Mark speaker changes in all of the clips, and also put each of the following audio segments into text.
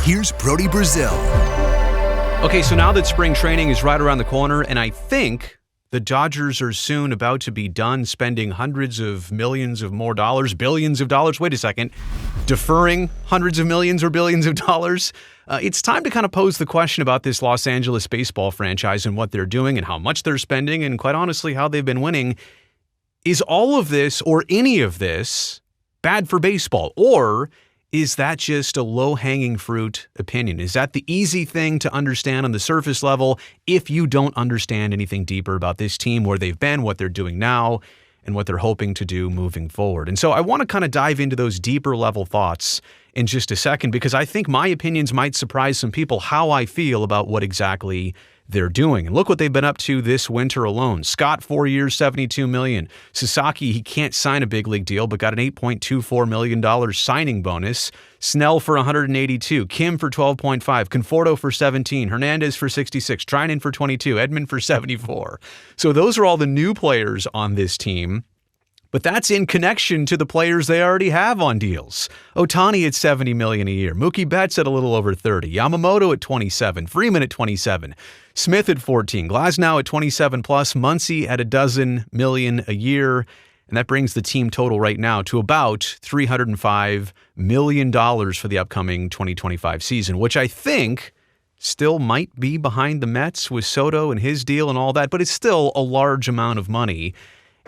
Speaker 1: Here's Brody Brazil.
Speaker 2: Okay, so now that spring training is right around the corner, and I think the Dodgers are soon about to be done spending hundreds of millions of more dollars, billions of dollars. Wait a second. Deferring hundreds of millions or billions of dollars. It's time to kind of pose the question about this Los Angeles baseball franchise and what they're doing and how much they're spending and, quite honestly, how they've been winning. Is all of this or any of this bad for baseball? Or is that just a low-hanging fruit opinion? Is that the easy thing to understand on the surface level if you don't understand anything deeper about this team, where they've been, what they're doing now, and what they're hoping to do moving forward? And so I want to kind of dive into those deeper level thoughts in just a second, because I think my opinions might surprise some people how I feel about what exactly they're doing. And look what they've been up to this winter alone. Scott, 4 years, $72 million. Sasaki, he can't sign a big league deal, but got an $8.24 million signing bonus. Snell for $182. Kim for $12.5. Conforto for $17. Hernandez for $66. Trinan for $22. Edman for $74. So those are all the new players on this team. But that's in connection to the players they already have on deals. Ohtani at $70 million a year. Mookie Betts at a little over $30. Yamamoto at $27. Freeman at $27. Smith at $14. Glasnow at $27 plus. Muncy at $12 million a year. And that brings the team total right now to about $305 million for the upcoming 2025 season, which I think still might be behind the Mets with Soto and his deal and all that, but it's still a large amount of money.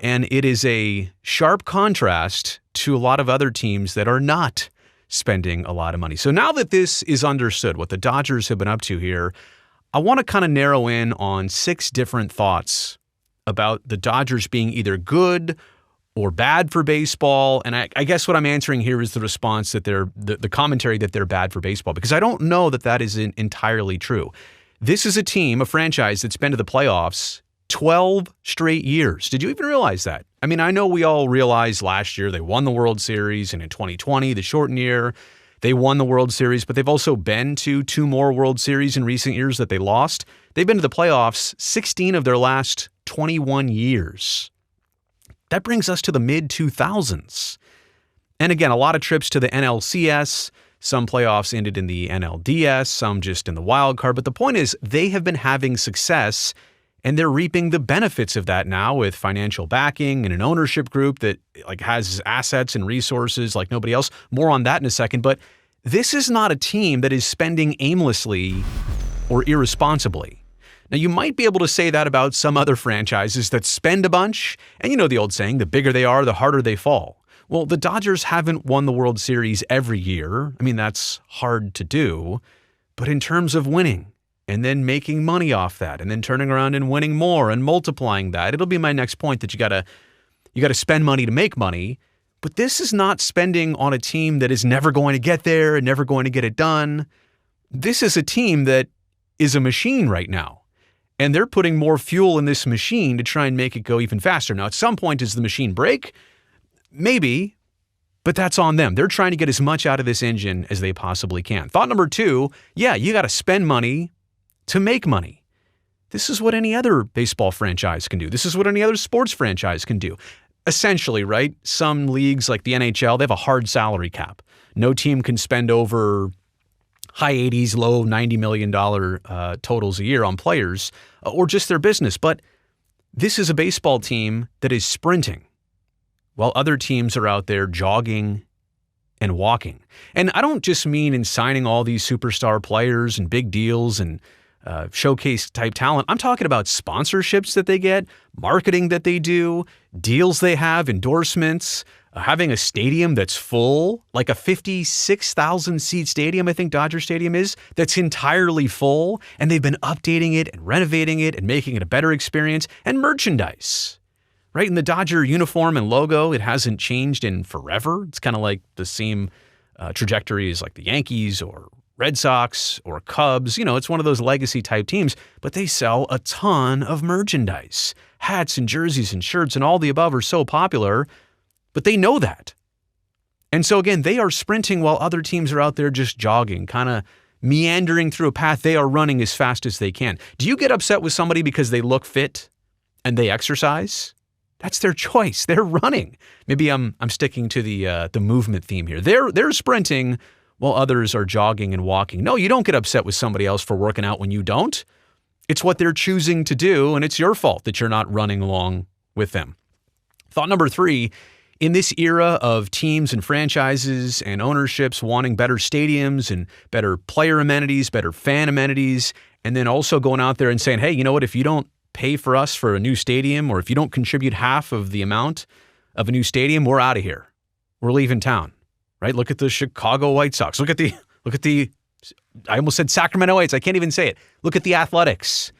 Speaker 2: And it is a sharp contrast to a lot of other teams that are not spending a lot of money. So now that this is understood, what the Dodgers have been up to here, I want to kind of narrow in on 6 different thoughts about the Dodgers being either good or bad for baseball. And I guess what I'm answering here is the response that the commentary that they're bad for baseball, because I don't know that that isn't entirely true. This is a team, a franchise that's been to the playoffs 12 straight years. Did you even realize that? I mean, I know we all realized last year they won the World Series, and in 2020, the shortened year, they won the World Series, but they've also been to 2 more World Series in recent years that they lost. They've been to the playoffs 16 of their last 21 years. That brings us to the mid-2000s. And again, a lot of trips to the NLCS. Some playoffs ended in the NLDS, some just in the wild card. But the point is, they have been having success, and they're reaping the benefits of that now with financial backing and an ownership group that has assets and resources like nobody else. More on that in a second. But this is not a team that is spending aimlessly or irresponsibly. Now, you might be able to say that about some other franchises that spend a bunch. And you know the old saying, the bigger they are, the harder they fall. Well, the Dodgers haven't won the World Series every year. I mean, that's hard to do. But in terms of winning, and then making money off that, and then turning around and winning more and multiplying that. It'll be my next point, that you gotta spend money to make money. But this is not spending on a team that is never going to get there and never going to get it done. This is a team that is a machine right now. And they're putting more fuel in this machine to try and make it go even faster. Now, at some point, does the machine break? Maybe, but that's on them. They're trying to get as much out of this engine as they possibly can. Thought number 2, yeah, you got to spend money to make money. This is what any other baseball franchise can do. This is what any other sports franchise can do. Essentially, right? Some leagues like the NHL, they have a hard salary cap. No team can spend over high 80s, low $90 million totals a year on players or just their business. But this is a baseball team that is sprinting while other teams are out there jogging and walking. And I don't just mean in signing all these superstar players and big deals and showcase type talent. I'm talking about sponsorships that they get, marketing that they do, deals they have, endorsements, having a stadium that's full, like a 56,000 seat stadium, I think Dodger Stadium is, that's entirely full. And they've been updating it and renovating it and making it a better experience, and merchandise. Right? And the Dodger uniform and logo, it hasn't changed in forever. It's kind of like the same trajectory as like the Yankees or Red Sox or Cubs. You know, it's one of those legacy type teams, but they sell a ton of merchandise. Hats and jerseys and shirts and all the above are so popular, but they know that. And so again, they are sprinting while other teams are out there just jogging, kind of meandering through a path. They are running as fast as they can. Do you get upset with somebody because they look fit and they exercise? That's their choice. They're running. Maybe I'm sticking to the movement theme here. They're sprinting while others are jogging and walking. No, you don't get upset with somebody else for working out when you don't. It's what they're choosing to do, and it's your fault that you're not running along with them. Thought number 3, in this era of teams and franchises and ownerships wanting better stadiums and better player amenities, better fan amenities, and then also going out there and saying, hey, you know what, if you don't pay for us for a new stadium, or if you don't contribute half of the amount of a new stadium, we're out of here. We're leaving town, right? Look at the Chicago White Sox. Look at the, I almost said Sacramento Whites. I can't even say it. Look at the Athletics.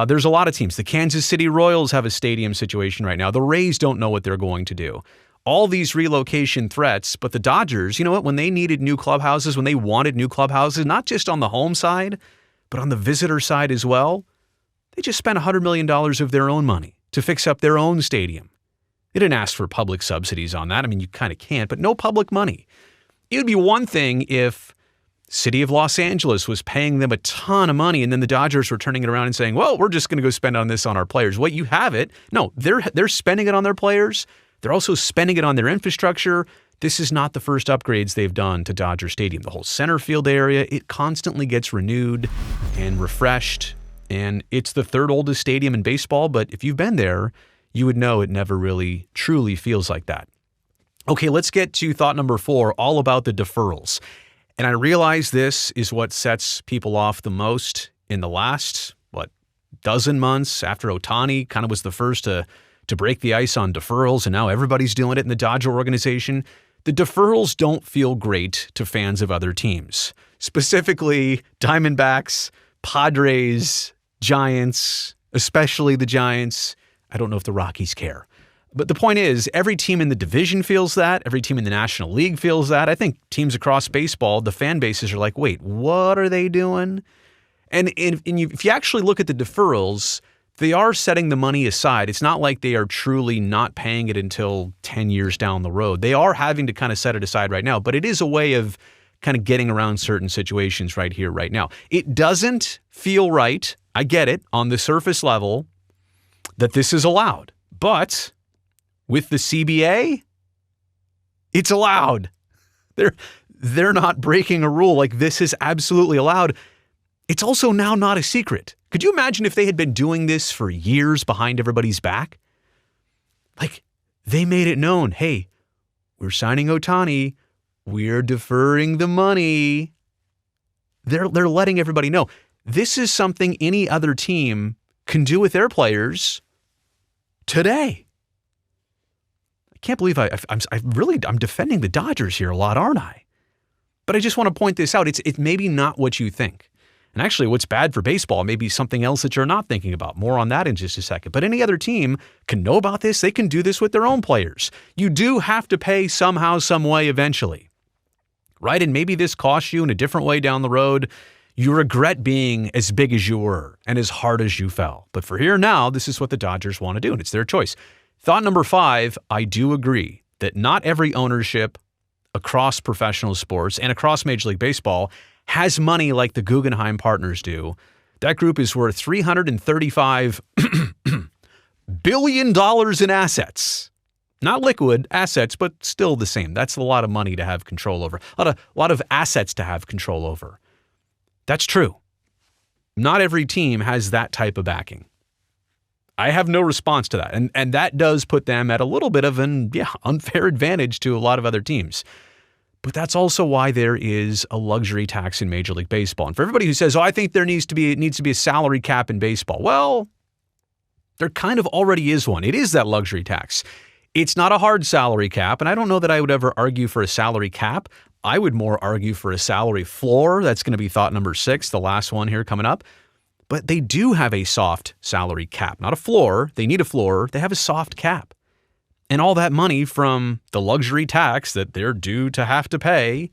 Speaker 2: There's a lot of teams. The Kansas City Royals have a stadium situation right now. The Rays don't know what they're going to do. All these relocation threats, but the Dodgers, you know what? When they needed new clubhouses, when they wanted new clubhouses, not just on the home side, but on the visitor side as well, they just spent $100 million of their own money to fix up their own stadium. They didn't ask for public subsidies on that. I mean, you kind of can't, but no public money. It would be one thing if City of Los Angeles was paying them a ton of money, and then the Dodgers were turning it around and saying, well, we're just going to go spend on this on our players. Wait, you have it. No, they're spending it on their players. They're also spending it on their infrastructure. This is not the first upgrades they've done to Dodger Stadium. The whole center field area, it constantly gets renewed and refreshed, and it's the third oldest stadium in baseball, but if you've been there, you would know it never really truly feels like that. Okay, let's get to thought number 4, all about the deferrals. And I realize this is what sets people off the most in the last, dozen months after Ohtani kind of was the first to break the ice on deferrals, and now everybody's doing it in the Dodger organization. The deferrals don't feel great to fans of other teams, specifically Diamondbacks, Padres, Giants, especially the Giants. I don't know if the Rockies care. But the point is, every team in the division feels that. Every team in the National League feels that. I think teams across baseball, the fan bases are like, wait, what are they doing? And if you actually look at the deferrals, they are setting the money aside. It's not like they are truly not paying it until 10 years down the road. They are having to kind of set it aside right now, but it is a way of kind of getting around certain situations right here, right now. It doesn't feel right, I get it, on the surface level, that this is allowed. But with the CBA, it's allowed. They're not breaking a rule. Like, this is absolutely allowed. It's also now not a secret. Could you imagine if they had been doing this for years behind everybody's back? Like, they made it known, hey, we're signing Ohtani. We're deferring the money. They're letting everybody know. This is something any other team can do with their players today. I can't believe I'm defending the Dodgers here a lot, aren't I? But I just want to point this out. It's maybe not what you think. And actually, what's bad for baseball may be something else that you're not thinking about. More on that in just a second. But any other team can know about this. They can do this with their own players. You do have to pay somehow, some way eventually, right? And maybe this costs you in a different way down the road. You regret being as big as you were and as hard as you fell. But for here now, this is what the Dodgers want to do, and it's their choice. Thought number 5, I do agree that not every ownership across professional sports and across Major League Baseball has money like the Guggenheim partners do. That group is worth $335 billion in assets. Not liquid assets, but still the same. That's a lot of money to have control over. A lot of assets to have control over. That's true. Not every team has that type of backing. I have no response to that. And that does put them at a little bit of an unfair advantage to a lot of other teams. But that's also why there is a luxury tax in Major League Baseball. And for everybody who says, I think there needs to be a salary cap in baseball. Well, there kind of already is one. It is that luxury tax. It's not a hard salary cap, and I don't know that I would ever argue for a salary cap. I would more argue for a salary floor. That's going to be thought number 6, the last one here coming up. But they do have a soft salary cap, not a floor. They need a floor. They have a soft cap. And all that money from the luxury tax that they're due to have to pay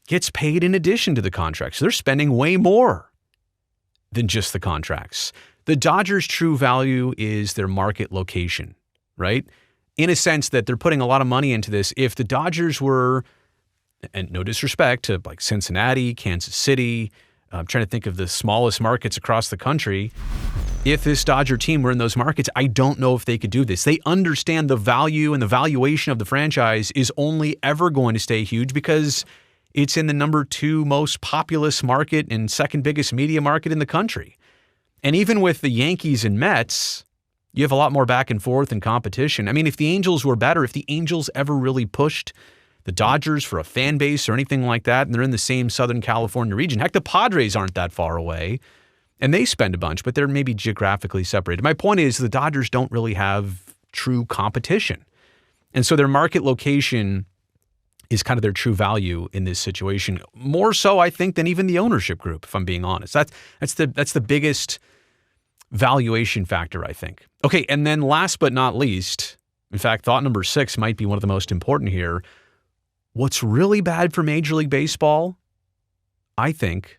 Speaker 2: gets paid in addition to the contracts. So they're spending way more than just the contracts. The Dodgers' true value is their market location, right? In a sense that they're putting a lot of money into this. If the Dodgers were, and no disrespect to like Cincinnati, Kansas City, I'm trying to think of the smallest markets across the country. If this Dodger team were in those markets, I don't know if they could do this. They understand the value and the valuation of the franchise is only ever going to stay huge because It's in the number 2 most populous market and second biggest media market in the country. And even with the Yankees and Mets, you have a lot more back and forth and competition. I mean, if the Angels were better, if the Angels ever really pushed the Dodgers for a fan base or anything like that, and they're in the same Southern California region, heck, the Padres aren't that far away, and they spend a bunch, but they're maybe geographically separated. My point is the Dodgers don't really have true competition. And so their market location is kind of their true value in this situation. More so, I think, than even the ownership group, if I'm being honest. That's the biggest valuation factor, I think. Okay, and then last but not least, in fact, thought number 6 might be one of the most important here. What's really bad for Major League Baseball, I think,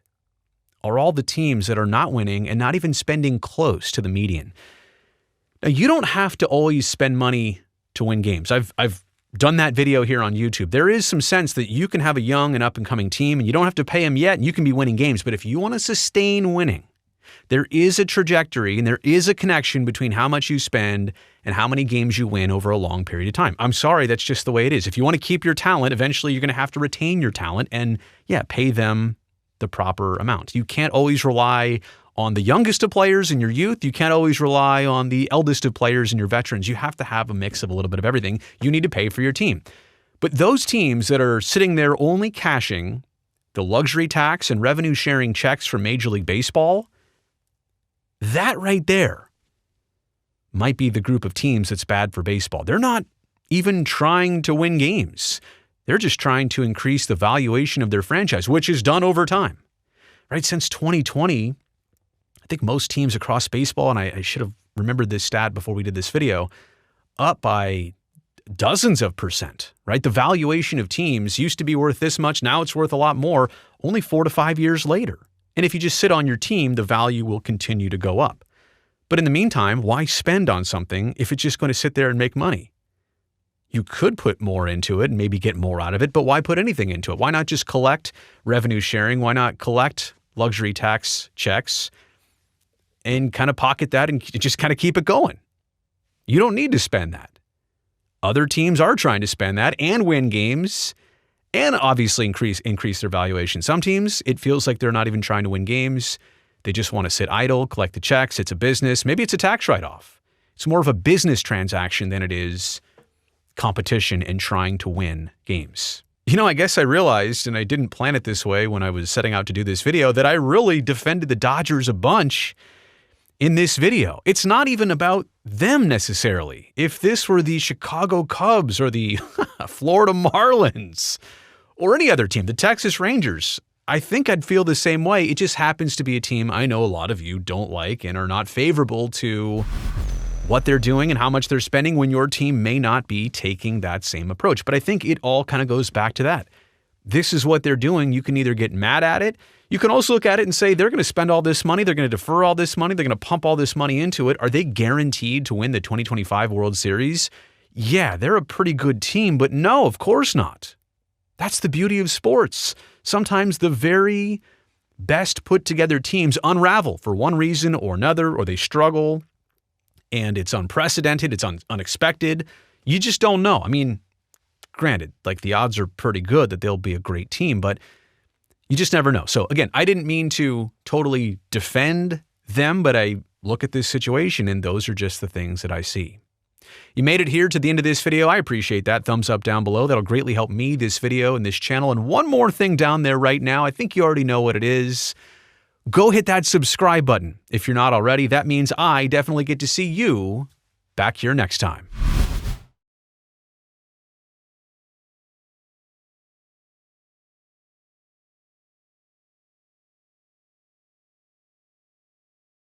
Speaker 2: are all the teams that are not winning and not even spending close to the median. Now, you don't have to always spend money to win games. I've done that video here on YouTube. There is some sense that you can have a young and up-and-coming team, and you don't have to pay them yet, and you can be winning games. But if you want to sustain winning, there is a trajectory and there is a connection between how much you spend and how many games you win over a long period of time. I'm sorry, that's just the way it is. If you want to keep your talent, eventually you're going to have to retain your talent and, pay them the proper amount. You can't always rely on the youngest of players in your youth. You can't always rely on the eldest of players in your veterans. You have to have a mix of a little bit of everything. You need to pay for your team. But those teams that are sitting there only cashing the luxury tax and revenue sharing checks from Major League Baseball, that right there might be the group of teams that's bad for baseball. They're not even trying to win games. They're just trying to increase the valuation of their franchise, which is done over time. Right? Since 2020, I think most teams across baseball, and I should have remembered this stat before we did this video, up by dozens of percent, right? The valuation of teams used to be worth this much. Now it's worth a lot more, only 4 to 5 years later. And if you just sit on your team, the value will continue to go up. But in the meantime, why spend on something if it's just going to sit there and make money? You could put more into it and maybe get more out of it, but why put anything into it? Why not just collect revenue sharing? Why not collect luxury tax checks and kind of pocket that and just kind of keep it going? You don't need to spend that. Other teams are trying to spend that and win games and obviously increase their valuation. Some teams, it feels like they're not even trying to win games. They just want to sit idle, collect the checks. It's a business. Maybe it's a tax write-off. It's more of a business transaction than it is competition and trying to win games. I guess I realized, and I didn't plan it this way when I was setting out to do this video, that I really defended the Dodgers a bunch in this video. It's not even about them necessarily. If this were the Chicago Cubs or the Florida Marlins or any other team, the Texas Rangers, I think I'd feel the same way. It just happens to be a team I know a lot of you don't like and are not favorable to what they're doing and how much they're spending when your team may not be taking that same approach. But I think it all kind of goes back to that. This is what they're doing. You can either get mad at it. You can also look at it and say, they're going to spend all this money. They're going to defer all this money. They're going to pump all this money into it. Are they guaranteed to win the 2025 World Series? Yeah, they're a pretty good team, but no, of course not. That's the beauty of sports. Sometimes the very best put together teams unravel for one reason or another, or they struggle, and it's unprecedented, it's unexpected. You just don't know. I mean, granted, the odds are pretty good that they'll be a great team, but you just never know. So again, I didn't mean to totally defend them, but I look at this situation and those are just the things that I see. You made it here to the end of this video. I appreciate that. Thumbs up down below. That'll greatly help me, this video, and this channel. And one more thing down there right now. I think you already know what it is. Go hit that subscribe button if you're not already. That means I definitely get to see you back here next time.